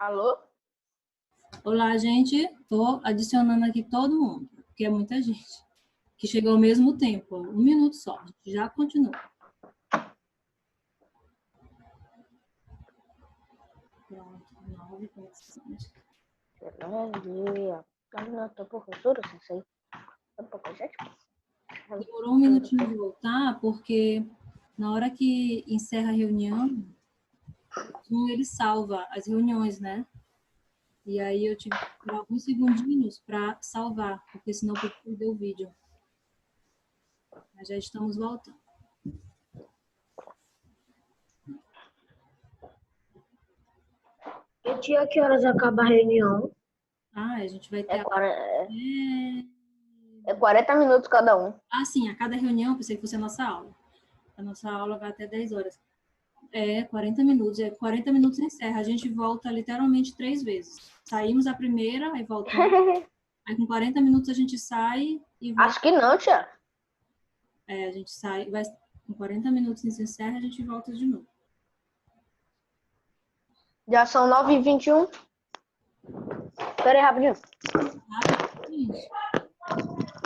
Alô? Olá, gente. Estou adicionando aqui todo mundo, porque é muita gente que chegou ao mesmo tempo. 1 minuto só. A gente já continua. Pronto. 9 conexões. Professora, sensei. Demorou 1 minutinho voltar, porque na hora que encerra a reunião, o Zoom, ele salva as reuniões, né? E aí eu tive que esperar alguns segundinhos para salvar, porque senão eu podia perder o vídeo. Mas já estamos voltando. E tia, que horas acaba a reunião? A gente vai ter... É 40 minutos cada um. Sim, a cada reunião, pensei que fosse a nossa aula. A nossa aula vai até 10 horas. 40 minutos. 40 minutos encerra. A gente volta literalmente 3 vezes. Saímos a primeira, aí voltamos. Aí com 40 minutos a gente sai e volta. Acho que não, tia. A gente sai, com 40 minutos se encerra, a gente volta de novo. Já são 9h21. Espera aí, rapidinho. Isso.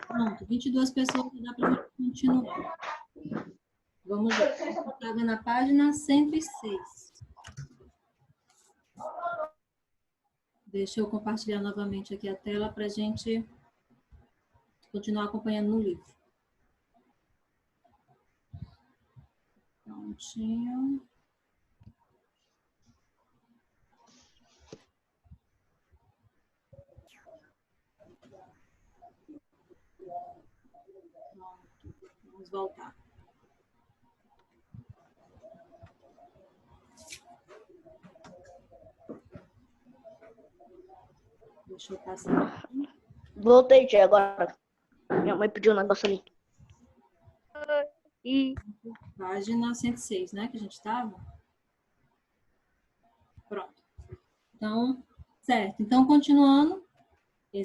Pronto, 22 pessoas, dá pra gente continuar. Vamos lá. Estava na página 106. Deixa eu compartilhar novamente aqui a tela para a gente continuar acompanhando no livro. Prontinho. Pronto. Vamos voltar. Deixa eu passar. Voltei, tia, agora. Minha mãe pediu um negócio ali. Página 106, né? Que a gente estava? Pronto. Então, certo. Então, continuando, em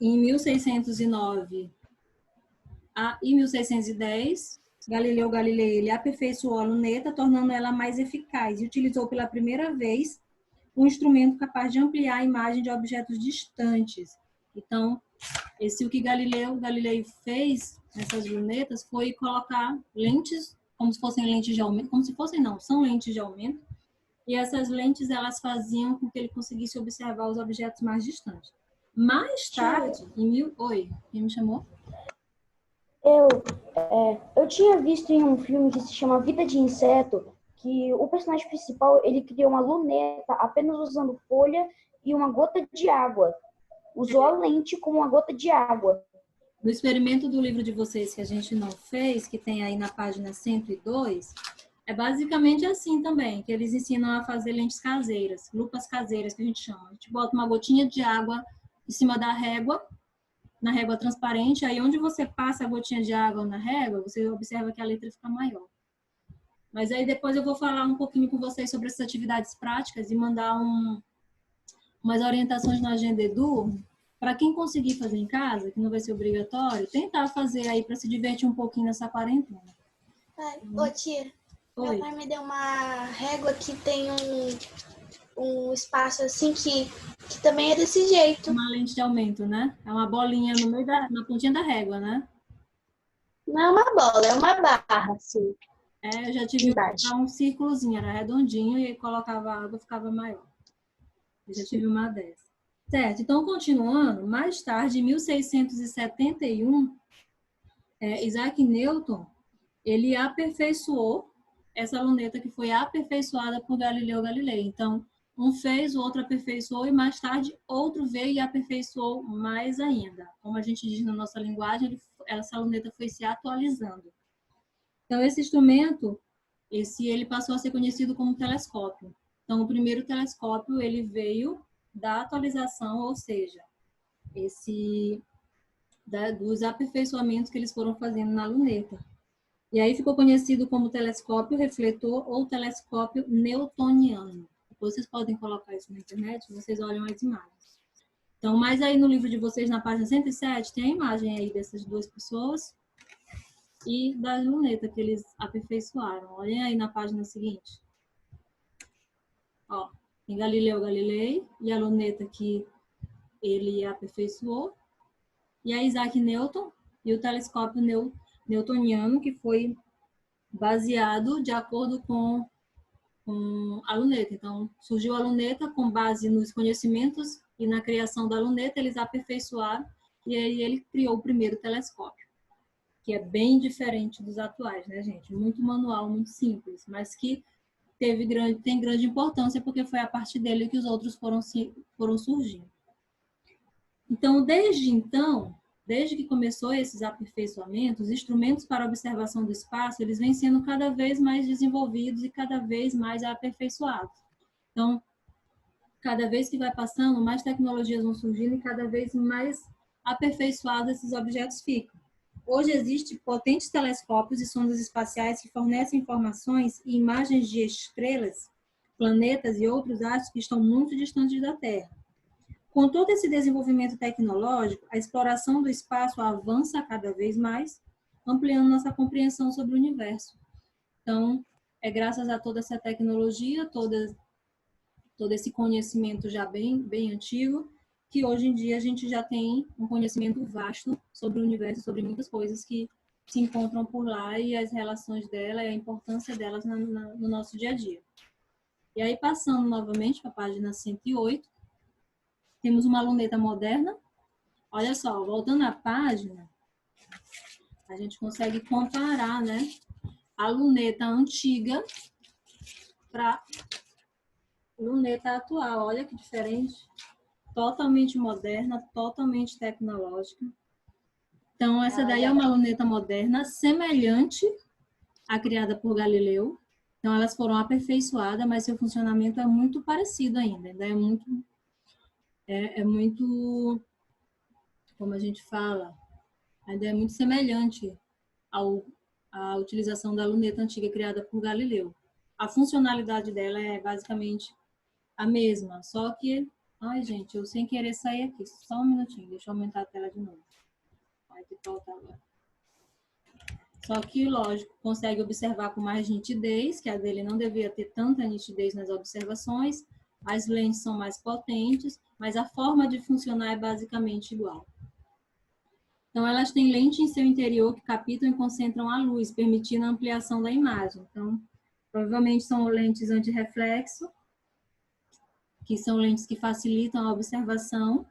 1609 e 1610, Galileu Galilei ele aperfeiçoou a luneta, tornando ela mais eficaz e utilizou pela primeira vez um instrumento capaz de ampliar a imagem de objetos distantes. Então, o que Galilei fez nessas lunetas foi colocar lentes, como se fossem lentes de aumento, como se fossem não, são lentes de aumento, e essas lentes elas faziam com que ele conseguisse observar os objetos mais distantes. Mais tarde, Oi, quem me chamou? Eu tinha visto em um filme que se chama Vida de Inseto, que o personagem principal, ele criou uma luneta apenas usando folha e uma gota de água. Usou a lente com uma gota de água. No experimento do livro de vocês que a gente não fez, que tem aí na página 102, é basicamente assim também, que eles ensinam a fazer lentes caseiras, lupas caseiras que a gente chama. A gente bota uma gotinha de água em cima da régua, na régua transparente, aí onde você passa a gotinha de água na régua, você observa que a letra fica maior. Mas aí depois eu vou falar um pouquinho com vocês sobre essas atividades práticas e mandar umas orientações na Agenda Edu, para quem conseguir fazer em casa, que não vai ser obrigatório, tentar fazer aí para se divertir um pouquinho nessa quarentena. Ô tia, meu pai me deu uma régua que tem um espaço assim que também é desse jeito. Uma lente de aumento, né? É uma bolinha no meio na pontinha da régua, né? Não é uma bola, é uma barra, assim. Eu já tive um círculozinho, era redondinho, e colocava água, ficava maior. Eu já tive uma dessa. Certo, então continuando, mais tarde, em 1671, Isaac Newton, ele aperfeiçoou essa luneta que foi aperfeiçoada por Galileu Galilei. Então, um fez, o outro aperfeiçoou e mais tarde outro veio e aperfeiçoou mais ainda. Como a gente diz na nossa linguagem, essa luneta foi se atualizando. Então, esse instrumento, ele passou a ser conhecido como telescópio. Então, o primeiro telescópio, ele veio da atualização, ou seja, dos aperfeiçoamentos que eles foram fazendo na luneta. E aí ficou conhecido como telescópio refletor ou telescópio newtoniano. Depois vocês podem colocar isso na internet, vocês olham as imagens. Então, mas aí no livro de vocês, na página 107, tem a imagem aí dessas duas pessoas e da luneta que eles aperfeiçoaram. Olhem aí na página seguinte. Ó, tem Galileu Galilei e a luneta que ele aperfeiçoou, e a Isaac Newton e o telescópio newtoniano, que foi baseado de acordo com a luneta. Então, surgiu a luneta com base nos conhecimentos e na criação da luneta, eles aperfeiçoaram, e aí ele criou o primeiro telescópio, que é bem diferente dos atuais, né, gente? Muito manual, muito simples, mas que tem grande importância, porque foi a partir dele que os outros foram surgindo. Então, desde que começou esses aperfeiçoamentos, instrumentos para observação do espaço, eles vêm sendo cada vez mais desenvolvidos e cada vez mais aperfeiçoados. Então, cada vez que vai passando, mais tecnologias vão surgindo e cada vez mais aperfeiçoados esses objetos ficam. Hoje existem potentes telescópios e sondas espaciais que fornecem informações e imagens de estrelas, planetas e outros astros que estão muito distantes da Terra. Com todo esse desenvolvimento tecnológico, a exploração do espaço avança cada vez mais, ampliando nossa compreensão sobre o universo. Então, é graças a toda essa tecnologia, todo esse conhecimento já bem antigo, que hoje em dia a gente já tem um conhecimento vasto sobre o universo, sobre muitas coisas que se encontram por lá e as relações dela e a importância delas no nosso dia a dia. E aí, passando novamente para a página 108, temos uma luneta moderna. Olha só, voltando à página, a gente consegue comparar, né, a luneta antiga para a luneta atual. Olha que diferente. Totalmente moderna, totalmente tecnológica. Então, essa daí é uma luneta moderna, semelhante à criada por Galileu. Então, elas foram aperfeiçoadas, mas seu funcionamento é muito parecido ainda. Ainda é muito, como a gente fala, ainda é muito semelhante à utilização da luneta antiga criada por Galileu. A funcionalidade dela é basicamente a mesma, só que... Ai, gente, eu sem querer sair aqui. Só um minutinho, deixa eu aumentar a tela de novo. Vai ter que voltar agora. Só que, lógico, consegue observar com mais nitidez, que a dele não devia ter tanta nitidez nas observações. As lentes são mais potentes, mas a forma de funcionar é basicamente igual. Então, elas têm lente em seu interior que captam e concentram a luz, permitindo a ampliação da imagem. Então, provavelmente são lentes antirreflexo, que são lentes que facilitam a observação,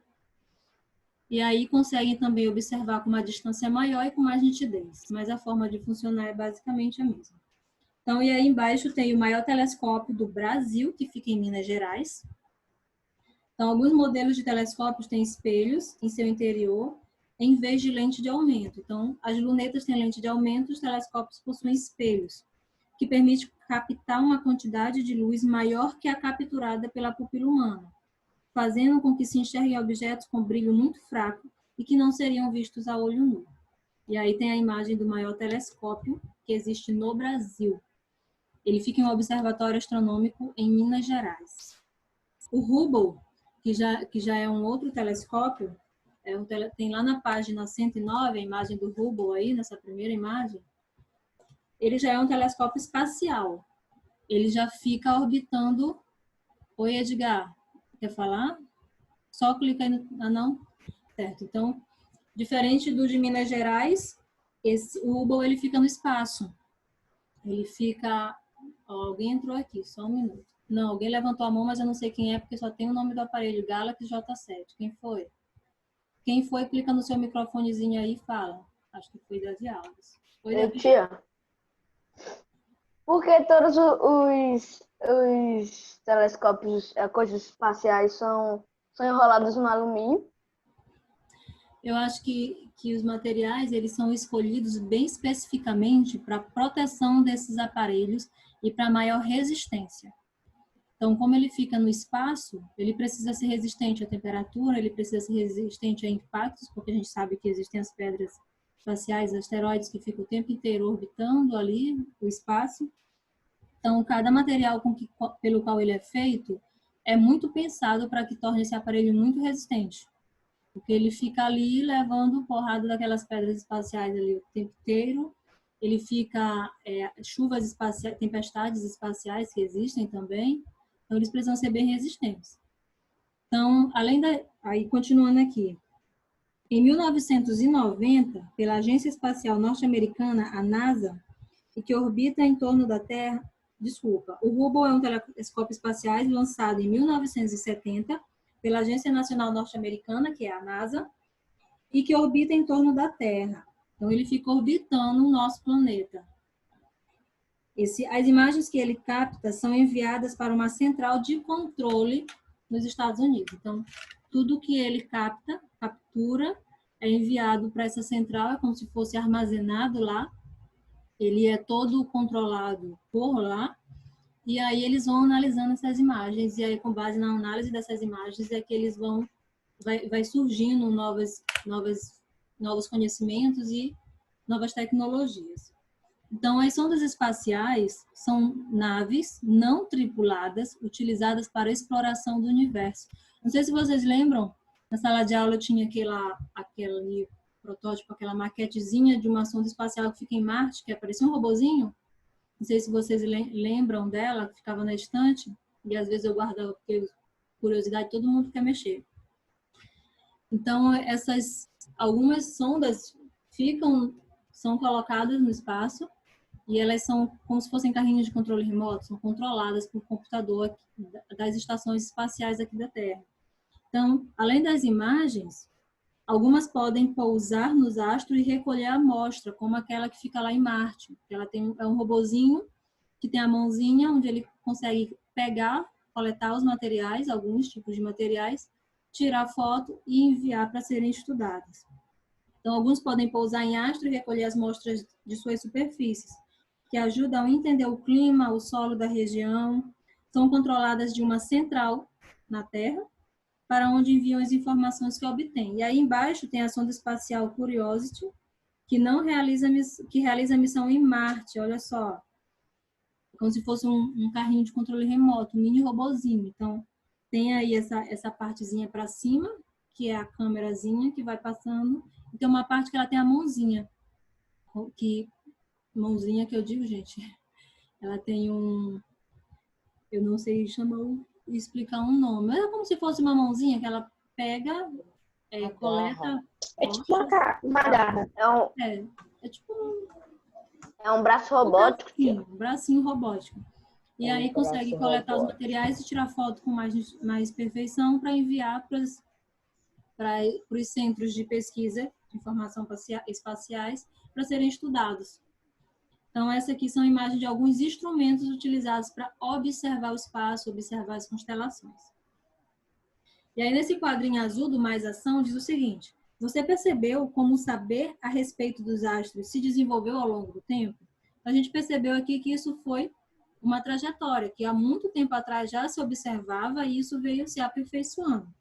e aí conseguem também observar com uma distância maior e com mais nitidez, mas a forma de funcionar é basicamente a mesma. Então, e aí embaixo tem o maior telescópio do Brasil, que fica em Minas Gerais. Então, alguns modelos de telescópios têm espelhos em seu interior, em vez de lente de aumento. Então, as lunetas têm lente de aumento, os telescópios possuem espelhos, que permite captar uma quantidade de luz maior que a capturada pela pupila humana, fazendo com que se enxerguem objetos com brilho muito fraco e que não seriam vistos a olho nu. E aí tem a imagem do maior telescópio que existe no Brasil. Ele fica em um observatório astronômico em Minas Gerais. O Hubble, que já é um outro telescópio, tem lá na página 109 a imagem do Hubble aí, nessa primeira imagem. Ele já é um telescópio espacial. Ele já fica orbitando... Oi, Edgar, quer falar? Só clica aí no... Ah, não? Certo. Então, diferente do de Minas Gerais, o Hubble ele fica no espaço. Ele fica... Ó, alguém entrou aqui, só um minuto. Não, alguém levantou a mão, mas eu não sei quem é, porque só tem o nome do aparelho, Galaxy J7. Quem foi? Quem foi, clica no seu microfonezinho aí e fala. Acho que foi Davi Alves. Foi Davi? Tia, por que todos os telescópios, coisas espaciais são enrolados no alumínio? Eu acho que os materiais eles são escolhidos bem especificamente para a proteção desses aparelhos e para maior resistência. Então, como ele fica no espaço, ele precisa ser resistente à temperatura, ele precisa ser resistente a impactos, porque a gente sabe que existem as pedras espaciais, asteroides que ficam o tempo inteiro orbitando ali o espaço. Então, cada material pelo qual ele é feito é muito pensado para que torne esse aparelho muito resistente. Porque ele fica ali levando porrada daquelas pedras espaciais ali o tempo inteiro. Ele fica chuvas espaciais, tempestades espaciais que existem também. Então, eles precisam ser bem resistentes. Então, aí continuando aqui, em 1990, pela Agência Espacial Norte-Americana, a NASA, e que orbita em torno da Terra, o Hubble é um telescópio espacial lançado em 1970 pela Agência Nacional Norte-Americana, que é a NASA, e que orbita em torno da Terra. Então, ele fica orbitando o nosso planeta. As imagens que ele capta são enviadas para uma central de controle nos Estados Unidos. Então, tudo que ele captura, é enviado para essa central, é como se fosse armazenado lá. Ele é todo controlado por lá. E aí eles vão analisando essas imagens. E aí, com base na análise dessas imagens, é que eles vai surgindo novos conhecimentos e novas tecnologias. Então, as sondas espaciais são naves não tripuladas utilizadas para a exploração do universo. Não sei se vocês lembram, na sala de aula tinha aquele protótipo, aquela maquetezinha de uma sonda espacial que fica em Marte, que parecia um robozinho. Não sei se vocês lembram dela, que ficava na estante, e às vezes eu guardava, porque curiosidade, todo mundo quer mexer. Então, algumas sondas são colocadas no espaço, e elas são como se fossem carrinhos de controle remoto, são controladas por computador das estações espaciais aqui da Terra. Então, além das imagens, algumas podem pousar nos astros e recolher a amostra, como aquela que fica lá em Marte. Ela é um robozinho que tem a mãozinha onde ele consegue pegar, coletar os materiais, alguns tipos de materiais, tirar foto e enviar para serem estudadas. Então, alguns podem pousar em astro e recolher as amostras de suas superfícies, que ajudam a entender o clima, o solo da região. São controladas de uma central na Terra, para onde enviam as informações que obtêm. E aí embaixo tem a sonda espacial Curiosity, que realiza a missão em Marte, olha só, como se fosse um carrinho de controle remoto, um mini robozinho. Então, tem aí essa partezinha para cima, que é a câmerazinha que vai passando, e tem uma parte que ela tem a mãozinha, mãozinha que eu digo, gente, ela tem eu não sei explicar um nome, é como se fosse uma mãozinha que ela pega, coleta. É tipo uma garra. É tipo um braço robótico. Um bracinho robótico. E aí consegue coletar os materiais e tirar foto com mais perfeição para enviar para os centros de pesquisa de informação espaciais para serem estudados. Então, essa aqui são imagens de alguns instrumentos utilizados para observar o espaço, observar as constelações. E aí, nesse quadrinho azul do Mais Ação, diz o seguinte: você percebeu como o saber a respeito dos astros se desenvolveu ao longo do tempo? A gente percebeu aqui que isso foi uma trajetória, que há muito tempo atrás já se observava e isso veio se aperfeiçoando.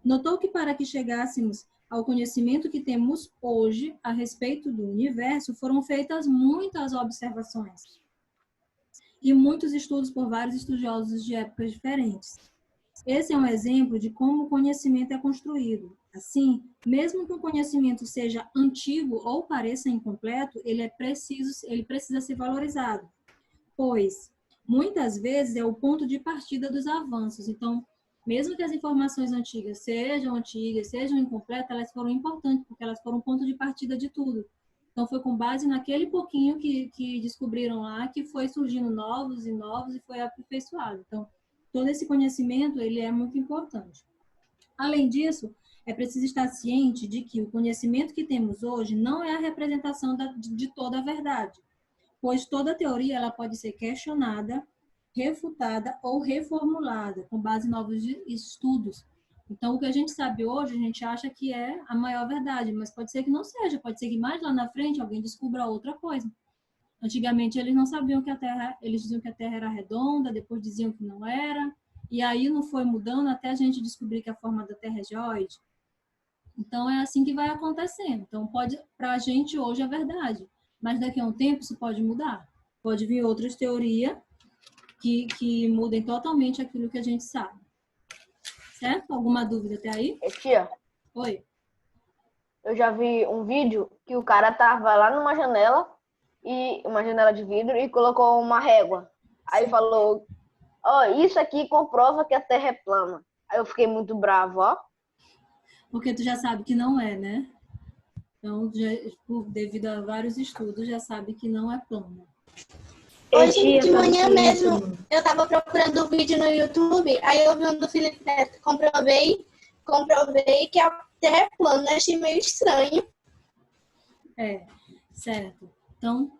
Notou que para que chegássemos ao conhecimento que temos hoje a respeito do universo, foram feitas muitas observações e muitos estudos por vários estudiosos de épocas diferentes. Esse é um exemplo de como o conhecimento é construído. Assim, mesmo que o conhecimento seja antigo ou pareça incompleto, ele precisa ser valorizado, pois muitas vezes é o ponto de partida dos avanços. Então, mesmo que as informações antigas, sejam incompletas, elas foram importantes, porque elas foram o ponto de partida de tudo. Então, foi com base naquele pouquinho que descobriram lá, que foi surgindo novos e foi aperfeiçoado. Então, todo esse conhecimento, ele é muito importante. Além disso, é preciso estar ciente de que o conhecimento que temos hoje não é a representação de toda a verdade, pois toda teoria ela pode ser questionada, refutada ou reformulada com base em novos estudos. Então, o que a gente sabe hoje, a gente acha que é a maior verdade, mas pode ser que não seja, pode ser que mais lá na frente alguém descubra outra coisa. Antigamente, eles não sabiam que eles diziam que a Terra era redonda, depois diziam que não era, e aí não foi mudando até a gente descobrir que a forma da Terra é geóide. Então, é assim que vai acontecendo. Então, para a gente hoje é verdade, mas daqui a um tempo isso pode mudar. Pode vir outras teorias que mudem totalmente aquilo que a gente sabe. Certo? Alguma dúvida até aí? Tia. Oi. Eu já vi um vídeo que o cara tava lá numa janela, uma janela de vidro, e colocou uma régua. Aí falou, Ó, isso aqui comprova que a Terra é plana. Aí eu fiquei muito bravo, ó. Porque tu já sabe que não é, né? Então, devido a vários estudos, já sabe que não é plana. Hoje de manhã mesmo, eu tava procurando um vídeo no YouTube, aí eu vi um do Felipe Neto, comprovei que a Terra é plana, achei meio estranho. É, certo. Então,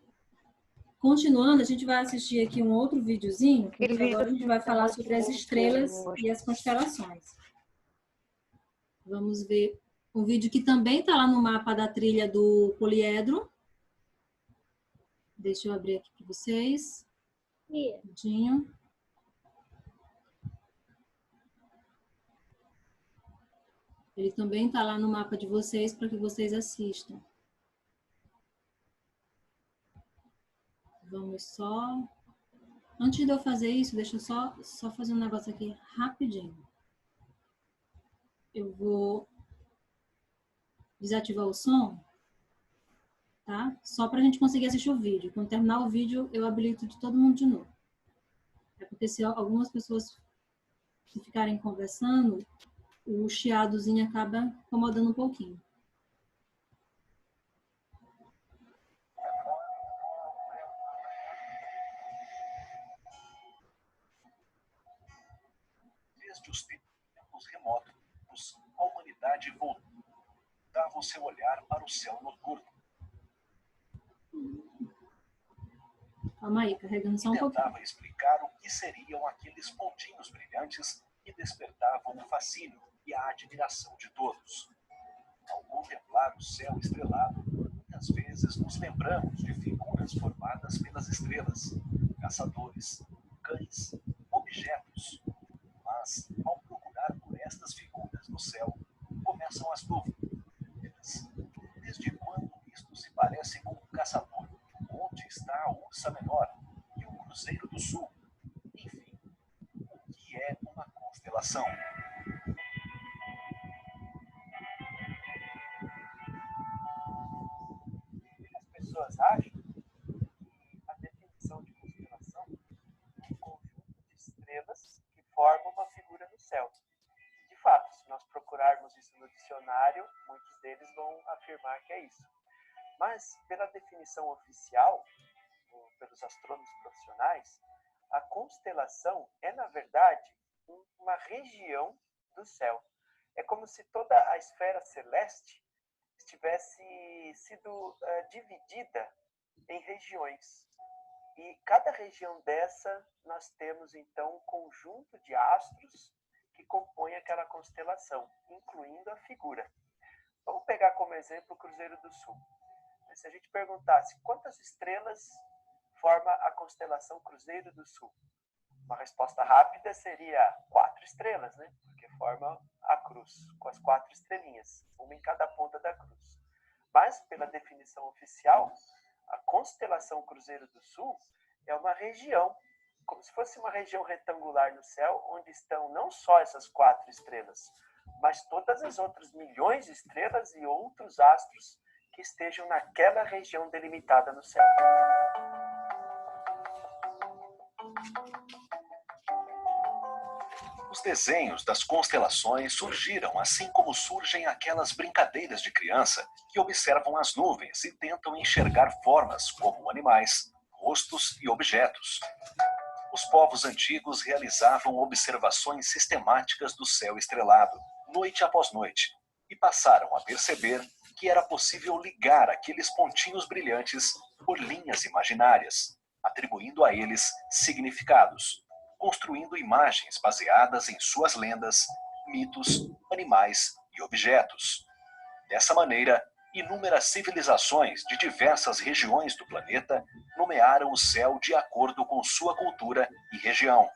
continuando, a gente vai assistir aqui um outro videozinho, porque agora a gente vai falar sobre as estrelas e as constelações. Vamos ver um vídeo que também está lá no mapa da trilha do poliedro. Deixa eu abrir aqui para vocês. Rapidinho. Ele também está lá no mapa de vocês para que vocês assistam. Vamos só... Antes de eu fazer isso, deixa eu só fazer um negócio aqui rapidinho. Eu vou desativar o som, tá? Só para a gente conseguir assistir o vídeo. Quando terminar o vídeo, eu habilito de todo mundo de novo. É porque se algumas pessoas ficarem conversando, o chiadozinho acaba incomodando um pouquinho. Desde os tempos remotos, a humanidade voltava o seu olhar para o céu noturno. Calma aí, carregando só um pouquinho. Tentava explicar o que seriam aqueles pontinhos brilhantes que despertavam o fascínio e a admiração de todos. Ao contemplar o céu estrelado, muitas vezes nos lembramos de figuras formadas pelas estrelas, caçadores, cães, objetos. Mas, ao procurar por estas figuras no céu, começam as dúvidas. Desde quando isto se parece com um caçador? Onde está a Ursa Menor e o Cruzeiro do Sul? Enfim, o que é uma constelação? As pessoas acham que a definição de constelação é um conjunto de estrelas que formam uma figura no céu. De fato, se nós procurarmos isso no dicionário, muitos deles vão afirmar que é isso. Mas, pela definição oficial, pelos astrônomos profissionais, a constelação é, na verdade, uma região do céu. É como se toda a esfera celeste tivesse sido dividida em regiões. E cada região dessa, nós temos, então, um conjunto de astros que compõem aquela constelação, incluindo a figura. Vamos pegar como exemplo o Cruzeiro do Sul. Se a gente perguntasse quantas estrelas forma a constelação Cruzeiro do Sul, uma resposta rápida seria 4 estrelas, né? Porque forma a cruz, com as 4 estrelinhas, uma em cada ponta da cruz. Mas, pela definição oficial, a constelação Cruzeiro do Sul é uma região, como se fosse uma região retangular no céu, onde estão não só essas 4 estrelas, mas todas as outras milhões de estrelas e outros astros que estejam naquela região delimitada no céu. Os desenhos das constelações surgiram assim como surgem aquelas brincadeiras de criança que observam as nuvens e tentam enxergar formas como animais, rostos e objetos. Os povos antigos realizavam observações sistemáticas do céu estrelado, noite após noite, e passaram a perceber que era possível ligar aqueles pontinhos brilhantes por linhas imaginárias, atribuindo a eles significados, construindo imagens baseadas em suas lendas, mitos, animais e objetos. Dessa maneira, inúmeras civilizações de diversas regiões do planeta nomearam o céu de acordo com sua cultura e região.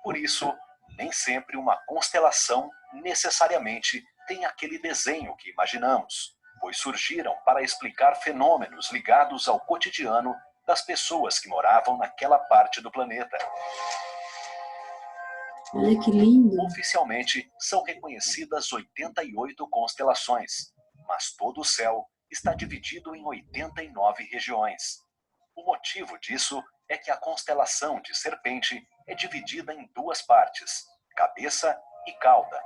Por isso, nem sempre uma constelação necessariamente tem aquele desenho que imaginamos, pois surgiram para explicar fenômenos ligados ao cotidiano das pessoas que moravam naquela parte do planeta. Olha que lindo! Oficialmente, são reconhecidas 88 constelações, mas todo o céu está dividido em 89 regiões. O motivo disso é que a constelação de Serpente é dividida em duas partes, cabeça e cauda.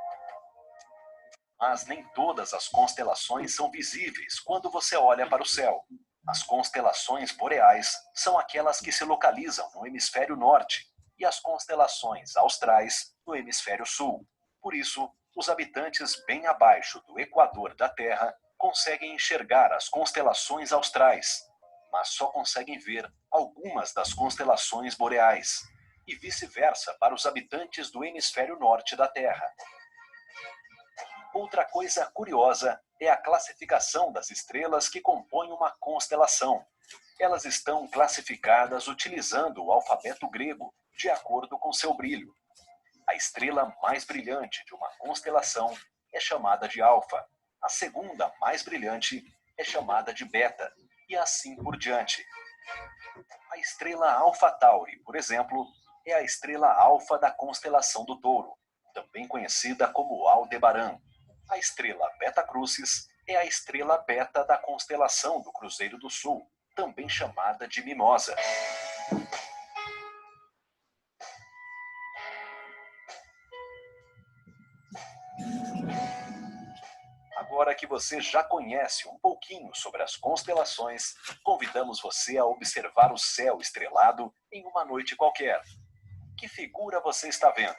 Mas nem todas as constelações são visíveis quando você olha para o céu. As constelações boreais são aquelas que se localizam no hemisfério norte e as constelações austrais no hemisfério sul. Por isso, os habitantes bem abaixo do equador da Terra conseguem enxergar as constelações austrais, mas só conseguem ver algumas das constelações boreais, e vice-versa para os habitantes do hemisfério norte da Terra. Outra coisa curiosa é a classificação das estrelas que compõem uma constelação. Elas estão classificadas utilizando o alfabeto grego, de acordo com seu brilho. A estrela mais brilhante de uma constelação é chamada de alfa. A segunda mais brilhante é chamada de beta, e assim por diante. A estrela Alfa Tauri, por exemplo, é a estrela alfa da constelação do Touro, também conhecida como Aldebaran. A estrela Beta Crucis é a estrela beta da constelação do Cruzeiro do Sul, também chamada de Mimosa. Agora que você já conhece um pouquinho sobre as constelações, convidamos você a observar o céu estrelado em uma noite qualquer. Que figura você está vendo?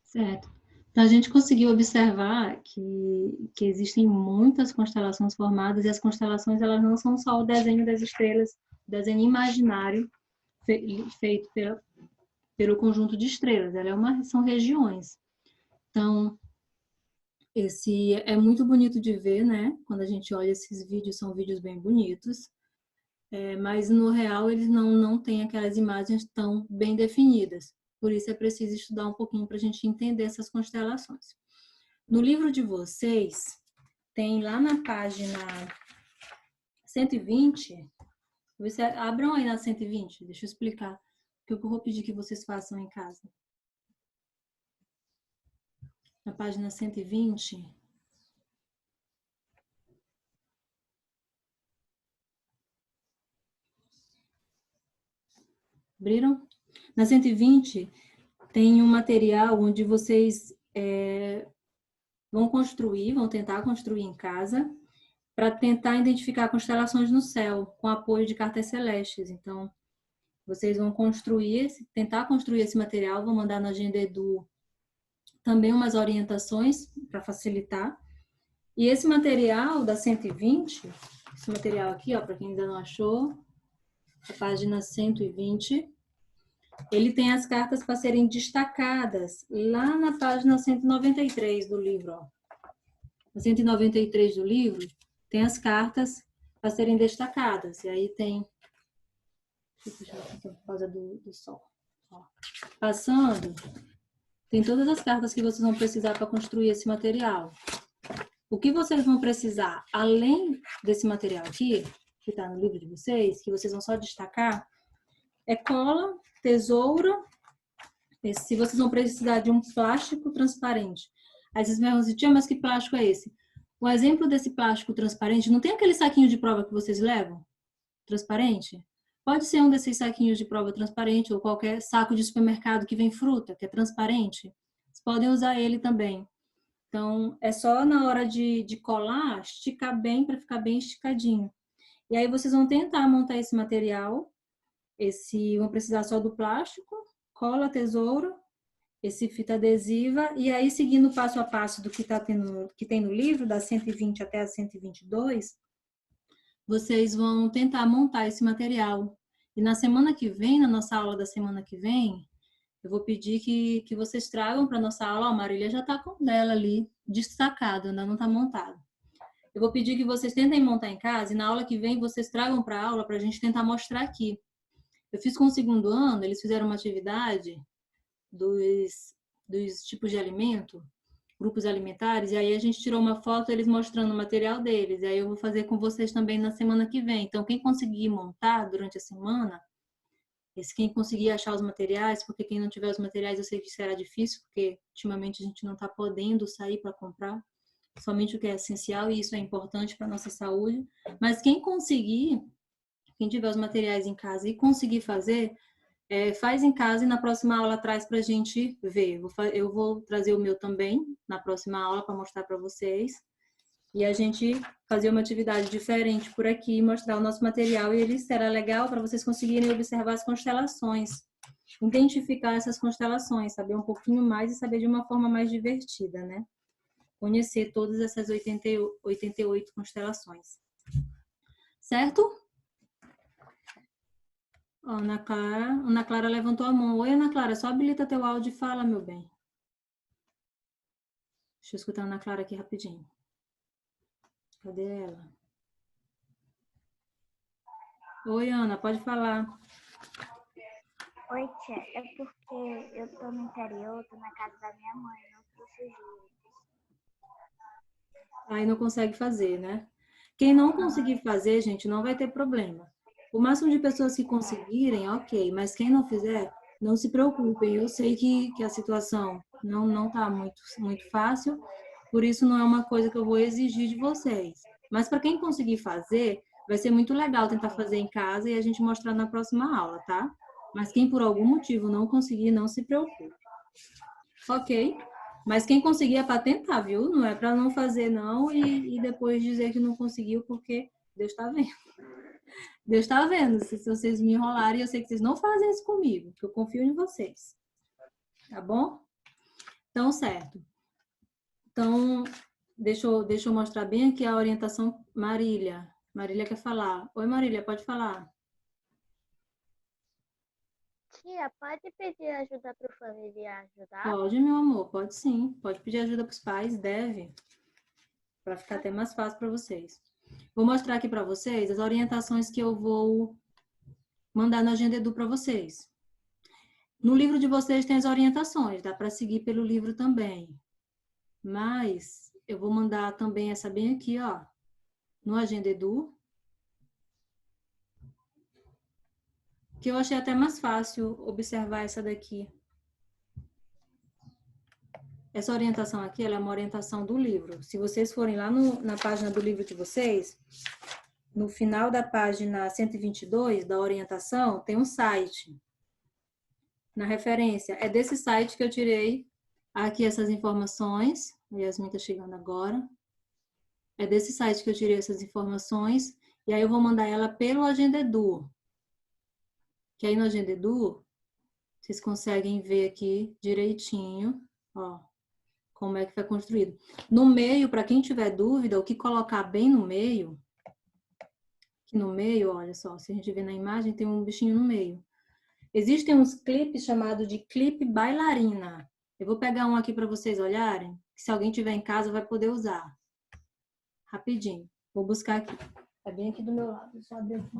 Certo. Então, a gente conseguiu observar que existem muitas constelações formadas, e as constelações elas não são só o desenho das estrelas, o desenho imaginário feito pelo conjunto de estrelas, são regiões. Então, esse é muito bonito de ver, né? Quando a gente olha esses vídeos, são vídeos bem bonitos, mas no real eles não têm aquelas imagens tão bem definidas. Por isso é preciso estudar um pouquinho para a gente entender essas constelações. No livro de vocês, tem lá na página 120, abram aí na 120, deixa eu explicar o que eu vou pedir que vocês façam em casa. Na página 120, abriram? Na 120, tem um material onde vocês vão tentar construir em casa, para tentar identificar constelações no céu, com apoio de cartas celestes. Então, vocês vão tentar construir esse material, vou mandar na Agenda Edu também umas orientações para facilitar. E esse material da 120, esse material aqui, ó, para quem ainda não achou, a página 120, ele tem as cartas para serem destacadas lá na página 193 do livro. Ó. Na 193 do livro, tem as cartas para serem destacadas. E aí tem... Deixa eu puxar aqui por causa do sol. Ó. Passando, tem todas as cartas que vocês vão precisar para construir esse material. O que vocês vão precisar, além desse material aqui, que está no livro de vocês, que vocês vão só destacar, é cola, tesoura. Se vocês vão precisar de um plástico transparente. Aí vocês me perguntam assim, tia, mas que plástico é esse? O exemplo desse plástico transparente, não tem aquele saquinho de prova que vocês levam? Transparente? Pode ser um desses saquinhos de prova transparente ou qualquer saco de supermercado que vem fruta, que é transparente. Vocês podem usar ele também. Então, é só na hora de colar, esticar bem para ficar bem esticadinho. E aí vocês vão tentar montar esse material. Vão precisar só do plástico, cola, tesoura, esse fita adesiva, e aí seguindo passo a passo do que tem no livro, das 120 até as 122, vocês vão tentar montar esse material. E na semana que vem, na nossa aula da semana que vem, eu vou pedir que vocês tragam para a nossa aula, a Marília já está com o dela ali, destacado, ainda não está montado. Eu vou pedir que vocês tentem montar em casa, e na aula que vem vocês tragam para a aula para a gente tentar mostrar aqui. Eu fiz com o segundo ano, eles fizeram uma atividade dos tipos de alimento, grupos alimentares, e aí a gente tirou uma foto eles mostrando o material deles, e aí eu vou fazer com vocês também na semana que vem. Então, quem conseguir montar durante a semana, Se quem conseguir achar os materiais, porque quem não tiver os materiais eu sei que será difícil, porque ultimamente a gente não está podendo sair para comprar, somente o que é essencial, e isso é importante para a nossa saúde. Mas quem conseguir, quem tiver os materiais em casa e conseguir fazer, faz em casa e na próxima aula traz para a gente ver. Eu vou trazer o meu também na próxima aula para mostrar para vocês. E a gente fazer uma atividade diferente por aqui, mostrar o nosso material, e ele será legal para vocês conseguirem observar as constelações, identificar essas constelações, saber um pouquinho mais e saber de uma forma mais divertida, né? Conhecer todas essas 88 constelações. Certo? Ó, Ana Clara levantou a mão. Oi, Ana Clara, só habilita teu áudio e fala, meu bem. Deixa eu escutar a Ana Clara aqui rapidinho. Cadê ela? Oi, Ana, pode falar. Oi, tia. É porque eu tô no interior, tô na casa da minha mãe, não trouxe livros. Aí não consegue fazer, né? Quem não conseguir fazer, gente, não vai ter problema. O máximo de pessoas que conseguirem, ok. Mas quem não fizer, não se preocupem. Eu sei que a situação não tá muito fácil, por isso não é uma coisa que eu vou exigir de vocês. Mas para quem conseguir fazer, vai ser muito legal tentar fazer em casa e a gente mostrar na próxima aula, tá? Mas quem por algum motivo não conseguir, não se preocupe. Ok? Mas quem conseguir é para tentar, viu? Não é para não fazer não e depois dizer que não conseguiu, porque Deus está vendo. Deus está vendo. Se vocês me enrolarem, eu sei que vocês não fazem isso comigo, porque eu confio em vocês. Tá bom? Então, certo. Então, deixa eu mostrar bem aqui a orientação. Marília. Marília quer falar. Oi, Marília, pode falar. Tia, pode pedir ajuda para o familiar ajudar? Pode, meu amor, pode sim. Pode pedir ajuda para os pais, deve. Para ficar até mais fácil para vocês. Vou mostrar aqui para vocês as orientações que eu vou mandar na Agenda Edu para vocês. No livro de vocês tem as orientações, dá para seguir pelo livro também. Mas eu vou mandar também essa bem aqui, ó, no Agenda Edu. Que eu achei até mais fácil observar essa daqui. Essa orientação aqui, ela é uma orientação do livro. Se vocês forem lá na página do livro de vocês, no final da página 122 da orientação, tem um site. Na referência, é desse site que eu tirei aqui essas informações. A Yasmin está chegando agora. É desse site que eu tirei essas informações. E aí eu vou mandar ela pelo Agenda Edu. Que aí no Agenda Edu, vocês conseguem ver aqui direitinho, ó, como é que foi construído. No meio, para quem tiver dúvida, o que colocar bem no meio, aqui no meio, olha só, se a gente ver na imagem, tem um bichinho no meio. Existem uns clipes chamados de clipe bailarina. Eu vou pegar um aqui para vocês olharem, que se alguém tiver em casa vai poder usar. Rapidinho. Vou buscar aqui. É bem aqui do meu lado. Deixa eu abrir aqui.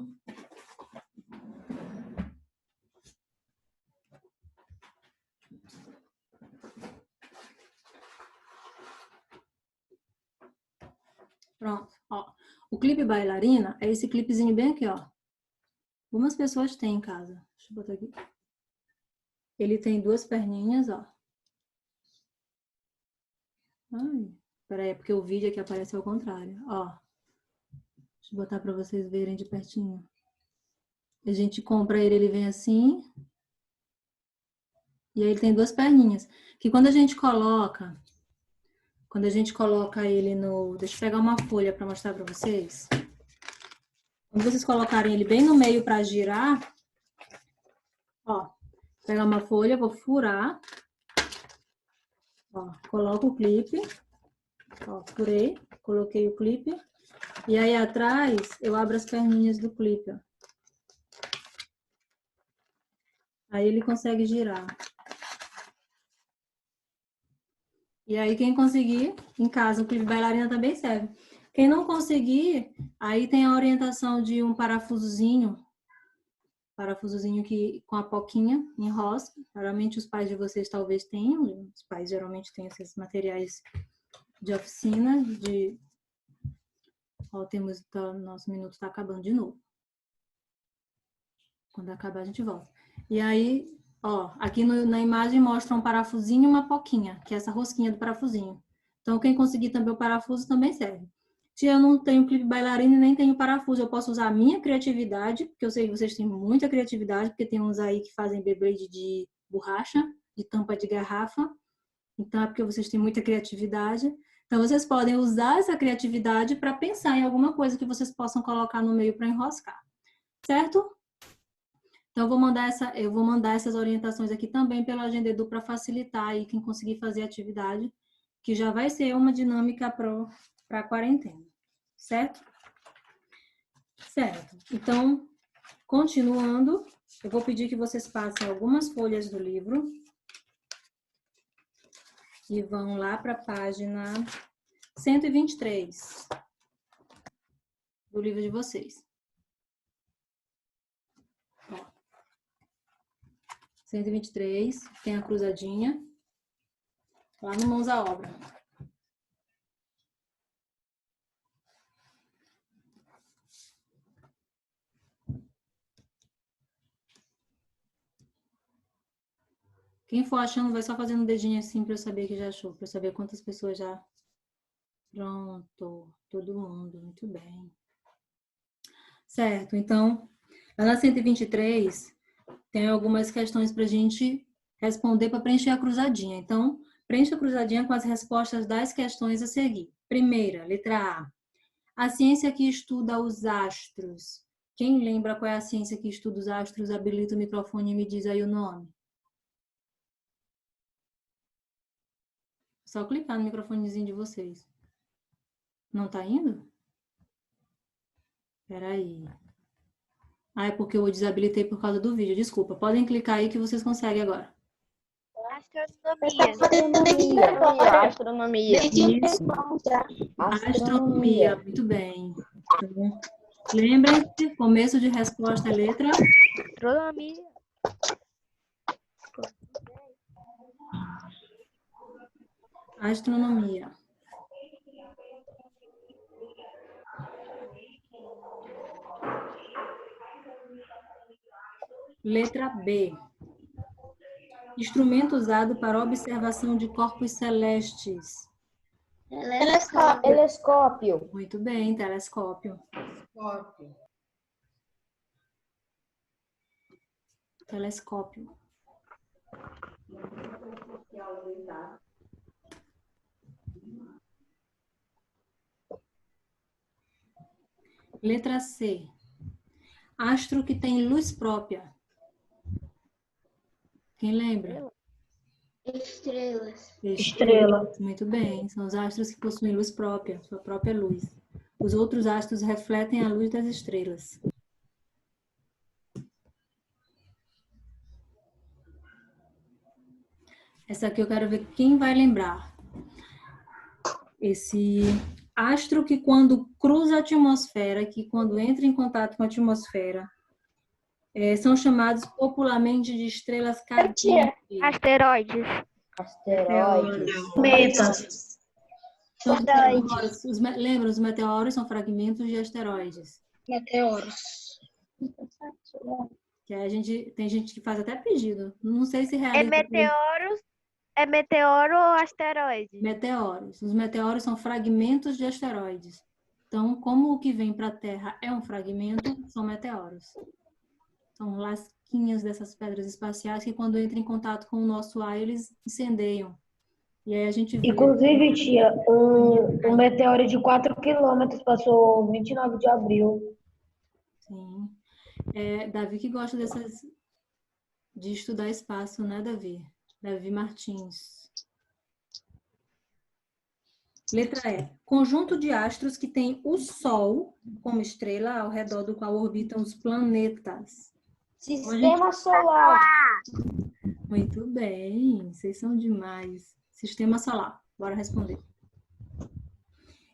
Pronto, ó. O clipe bailarina é esse clipezinho bem aqui, ó. Algumas pessoas têm em casa. Deixa eu botar aqui. Ele tem duas perninhas, ó. Ai, peraí, é porque o vídeo aqui aparece ao contrário, ó. Deixa eu botar para vocês verem de pertinho. A gente compra ele, ele vem assim. E aí ele tem duas perninhas. Que quando a gente coloca ele no... Deixa eu pegar uma folha para mostrar para vocês. Quando vocês colocarem ele bem no meio para girar, ó, pegar uma folha, vou furar, ó, coloco o clipe, ó, furei, coloquei o clipe, e aí atrás eu abro as perninhas do clipe, ó. Aí ele consegue girar. E aí quem conseguir, em casa, o clipe bailarina também serve. Quem não conseguir, aí tem a orientação de um parafusozinho que com a poquinha em rosa. Geralmente os pais de vocês talvez tenham, os pais geralmente têm esses materiais de oficina, ó, nosso minuto está acabando de novo. Quando acabar a gente volta. E aí, ó, aqui na imagem mostra um parafusinho e uma poquinha, que é essa rosquinha do parafusinho. Então, quem conseguir também o parafuso também serve. Se eu não tenho clipe bailarina e nem tenho parafuso, eu posso usar a minha criatividade, porque eu sei que vocês têm muita criatividade, porque tem uns aí que fazem Beyblade de borracha, de tampa de garrafa. Então, é porque vocês têm muita criatividade. Então, vocês podem usar essa criatividade para pensar em alguma coisa que vocês possam colocar no meio para enroscar. Certo? Então, eu vou mandar essas orientações aqui também pela Agenda Edu para facilitar aí quem conseguir fazer a atividade, que já vai ser uma dinâmica para a quarentena. Certo? Certo. Então, continuando, eu vou pedir que vocês passem algumas folhas do livro e vão lá para a página 123 do livro de vocês. 123, tem a cruzadinha, lá no Mãos à Obra. Quem for achando, vai só fazendo um dedinho assim para eu saber que já achou, para eu saber quantas pessoas já... Pronto, todo mundo, muito bem. Certo, então, lá na 123, tem algumas questões para a gente responder para preencher a cruzadinha. Então, preencha a cruzadinha com as respostas das questões a seguir. Primeira, letra A. A ciência que estuda os astros. Quem lembra qual é a ciência que estuda os astros? Habilita o microfone e me diz aí o nome. Só clicar no microfonezinho de vocês. Não tá indo? Espera aí. Ah, é porque eu desabilitei por causa do vídeo. Desculpa. Podem clicar aí que vocês conseguem agora. Astronomia. Isso. Astronomia. Muito bem. Então, lembrem-se, começo de resposta é letra... Astronomia. Astronomia. Letra B. Instrumento usado para observação de corpos celestes. Telescópio. Muito bem, telescópio. Telescópio. Letra C. Astro que tem luz própria. Quem lembra? Estrelas. Estrela. Muito bem, são os astros que possuem luz própria, sua própria luz. Os outros astros refletem a luz das estrelas. Essa aqui eu quero ver quem vai lembrar. Esse astro que quando cruza a atmosfera, que quando entra em contato com a atmosfera, são chamados popularmente de estrelas cadentes. Asteroides. Metas. São meteoros. Lembra, os meteoros são fragmentos de asteroides. Meteoros. Que tem gente que faz até pedido. Não sei se realiza. É meteoro ou asteroide? Meteoros. Os meteoros são fragmentos de asteroides. Então, como o que vem para a Terra é um fragmento, são meteoros. São lasquinhas dessas pedras espaciais que, quando entram em contato com o nosso ar, eles incendeiam. E aí a gente vê... Inclusive, tia, um meteoro de 4 quilômetros passou 29 de abril. Sim. Davi que gosta de estudar espaço, né, Davi? Davi Martins. Letra E. Conjunto de astros que tem o Sol como estrela ao redor do qual orbitam os planetas. Sistema solar. Muito bem, vocês são demais. Sistema solar. Bora responder.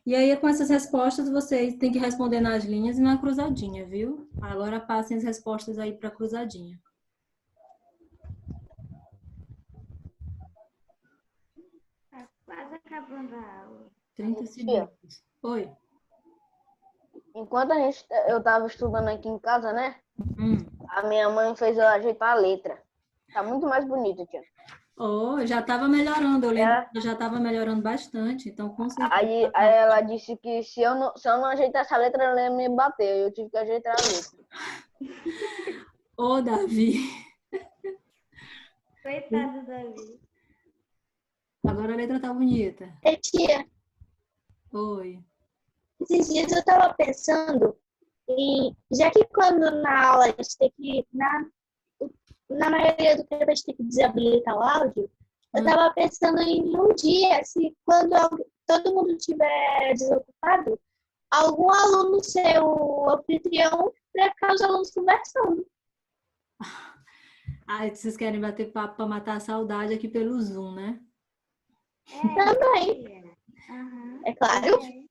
E aí, com essas respostas, vocês têm que responder nas linhas e na cruzadinha, viu? Agora passem as respostas aí para a cruzadinha. Tá quase acabando a aula. 30 segundos. Oi. Enquanto eu tava estudando aqui em casa, né? A minha mãe fez eu ajeitar a letra. Tá muito mais bonito, tia. Oh, já estava melhorando, eu lembro que já estava melhorando bastante, então com certeza. Aí ela disse que se eu não ajeitasse a letra, ela ia me bater. Eu tive que ajeitar a letra. Ô, Davi. Coitado do Davi. Agora a letra tá bonita. Tia, Oi. esses dias eu tava pensando já que quando na aula a gente tem que, na maioria do tempo a gente tem que desabilitar o áudio, eu tava pensando em um dia, se quando todo mundo estiver desocupado, algum aluno ser o anfitrião para ficar os alunos conversando. Ah, vocês querem bater papo para matar a saudade aqui pelo Zoom, né? Também. Aham. É claro.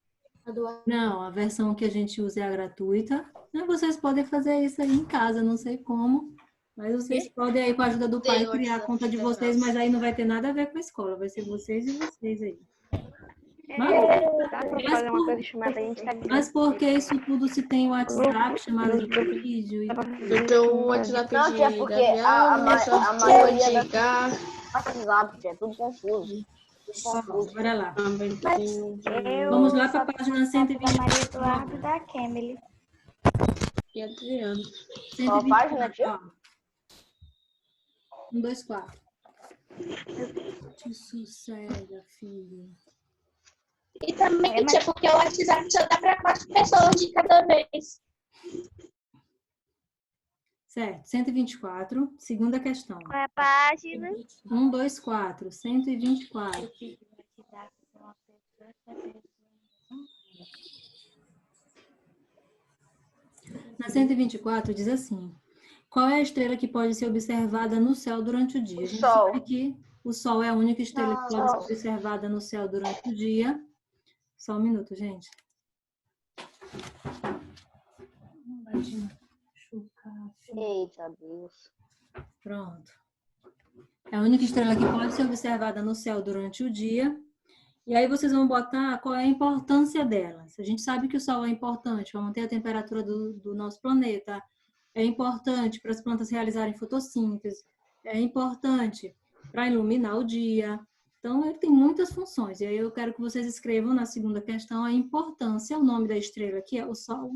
Não, a versão que a gente usa é a gratuita. Vocês podem fazer isso aí em casa, não sei como. Mas vocês podem aí, com a ajuda do pai, criar a conta de vocês, mas aí não vai ter nada a ver com a escola. Vai ser vocês e vocês aí. Dá pra fazer uma coisa chamada Instagram. Mas por que isso tudo se tem o WhatsApp, chamada de vídeo e Então, o WhatsApp Não, tia, de porque Gabriel, a maioria das chegar. WhatsApp, tia, é tudo confuso. Bora lá. Eu Vamos lá para a só página da 120. Maria Eduardo e da Kemily. E Adriano. Qual página, tia? 1, 2, 4. Te sossega, filho. E também, tia, porque o WhatsApp só dá para 4 pessoas de cada vez. Certo, 124, segunda questão. Qual é a página? 1, 2, 4, 124. Na 124 diz assim: qual é a estrela que pode ser observada no céu durante o dia? A gente Sol. sabe que o Sol é a única estrela que pode ser observada no céu durante o dia. Só um minuto, gente. Eita, Deus. Pronto. É a única estrela que pode ser observada no céu durante o dia. E aí vocês vão botar qual é a importância dela. A gente sabe que o Sol é importante para manter a temperatura do nosso planeta. É importante para as plantas realizarem fotossíntese. É importante para iluminar o dia. Então, ele tem muitas funções. E aí eu quero que vocês escrevam na segunda questão a importância, o nome da estrela, que é o Sol,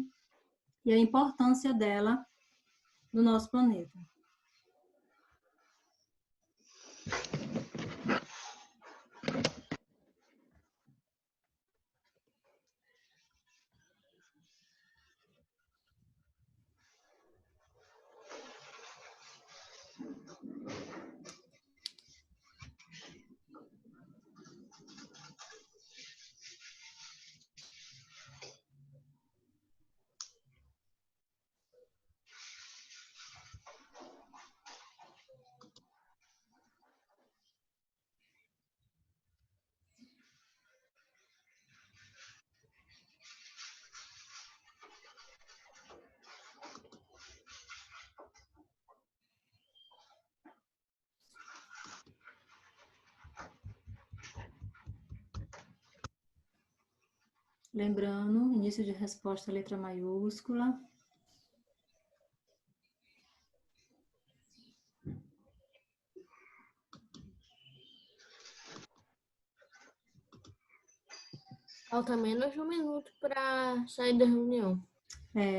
e a importância dela no nosso planeta. Lembrando, início de resposta, letra maiúscula. Falta menos de 1 minuto para sair da reunião.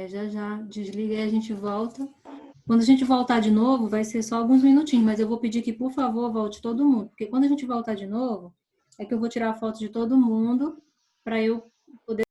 Já desliga e a gente volta. Quando a gente voltar de novo, vai ser só alguns minutinhos, mas eu vou pedir que, por favor, volte todo mundo. Porque quando a gente voltar de novo, é que eu vou tirar a foto de todo mundo para eu poder